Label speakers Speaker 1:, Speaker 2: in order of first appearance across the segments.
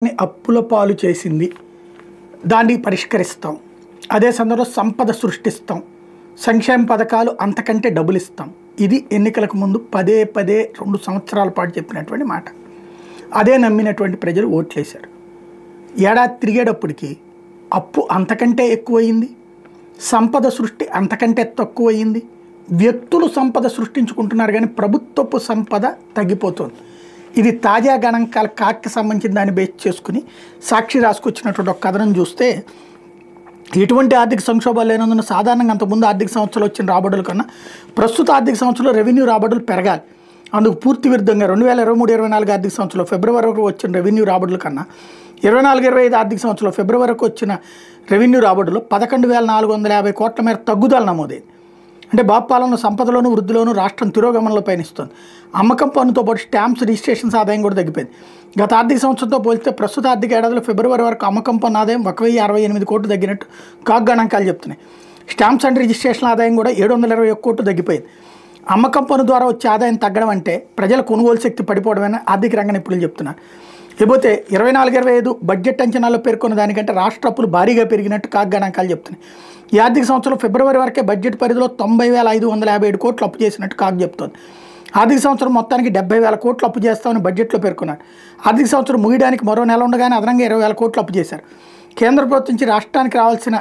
Speaker 1: అప్పుల పాలు చేసింది. దాన్ని పరిష్కరిస్తాం. అదే సందర్భంలో సంపద సృష్టిస్తాం. సంక్షేమ పథకాలు అంతకంటే డబ్బులు ఇస్తాం. ఇది ఎన్నికలకు ముందు పదే పదే 2 సంవత్సరాల పాటు చెప్పినటువంటి మాట. అదే నమ్మినటువంటి ప్రజలు ఓట్లేశారు. ఏడాది తిరిగేటప్పటికి అప్పు అంతకంటే ఎక్కువయింది. సంపద సృష్టి అంతకంటే తక్కువయింది. వ్యక్తులు సంపద సృష్టించుకుంటున్నారు కానీ ప్రభుత్వపు సంపద తగ్గిపోతుంది. ఇది తాజా గణాంకాల కాకి సంబంధించిన దాన్ని బేస్ చేసుకుని సాక్షి రాసుకొచ్చినటువంటి ఒక కథనం చూస్తే ఎటువంటి ఆర్థిక సంక్షోభాలు లేనందున సాధారణంగా అంతకుముందు ఆర్థిక సంవత్సరాలు వచ్చిన రాబడుల కన్నా ప్రస్తుత ఆర్థిక సంవత్సరంలో రెవెన్యూ రాబడులు పెరగాలి. అందుకు పూర్తి విరుద్ధంగా 2023-24 ఆర్థిక సంవత్సరంలో ఫిబ్రవరి వరకు వచ్చిన రెవెన్యూ రాబడుల కన్నా 24-25 ఆర్థిక సంవత్సరంలో ఫిబ్రవరి వరకు వచ్చిన రెవెన్యూ రాబడులు 11,450 కోట్ల మేర తగ్గుదల నమోదైంది. అంటే బాబు పాలన సంపదలోను వృద్ధిలోనూ రాష్ట్రం తిరోగమనంలో పయనిస్తుంది. అమ్మకం పన్నుతో పాటు స్టాంప్స్ రిజిస్ట్రేషన్స్ ఆదాయం కూడా తగ్గిపోయింది. గత ఆర్థిక సంవత్సరంతో పోలిస్తే ప్రస్తుత ఆర్థిక ఏడాదిలో ఫిబ్రవరి వరకు అమ్మకం పన్ను ఆదాయం 1,068 కోట్లు తగ్గినట్టు కాగ్ గణాంకాలు చెప్తున్నాయి. స్టాంప్స్ అండ్ రిజిస్ట్రేషన్ ఆదాయం కూడా 721 కోట్లు తగ్గిపోయింది. అమ్మకం పన్ను ద్వారా వచ్చే ఆదాయం తగ్గడం అంటే ప్రజల కొనుగోలు శక్తి పడిపోవడమని ఆర్థిక రంగ నిపుణులు చెప్తున్నారు. లేకపోతే 24-25 బడ్జెట్ అంచనాల్లో పేర్కొన్న దానికంటే రాష్ట్ర అప్పులు భారీగా పెరిగినట్టు కాగ్ గణాంకాలు చెప్తున్నాయి. ఈ ఆర్థిక సంవత్సరం ఫిబ్రవరి వరకే బడ్జెట్ పరిధిలో 90,557 కోట్లు అప్పు చేసినట్టు కాగ్ చెప్తోంది. ఆర్థిక సంవత్సరం మొత్తానికి 70,000 కోట్లు అప్పు చేస్తామని బడ్జెట్లో పేర్కొన్నారు. ఆర్థిక సంవత్సరం ముగియడానికి మరో నెల ఉండగానే అదనంగా 20,000 కోట్లు అప్పు చేశారు. కేంద్ర ప్రభుత్వం నుంచి రాష్ట్రానికి రావాల్సిన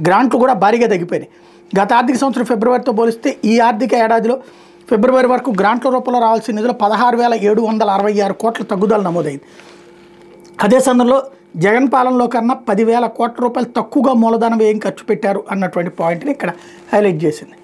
Speaker 1: గ్రాంట్లు కూడా భారీగా తగ్గిపోయినాయి. గత ఆర్థిక సంవత్సరం ఫిబ్రవరితో పోలిస్తే ఈ ఆర్థిక ఏడాదిలో ఫిబ్రవరి వరకు గ్రాంట్ల రూపంలో రావాల్సిన నిధులు 16,766 కోట్ల తగ్గుదల నమోదైంది. అదే సందర్భంలో జగన్ పాలనలో కన్నా 10,000 కోట్ల రూపాయలు తక్కువగా మూలధన వ్యయం ఖర్చు పెట్టారు అన్నటువంటి పాయింట్ని ఇక్కడ హైలైట్ చేసింది.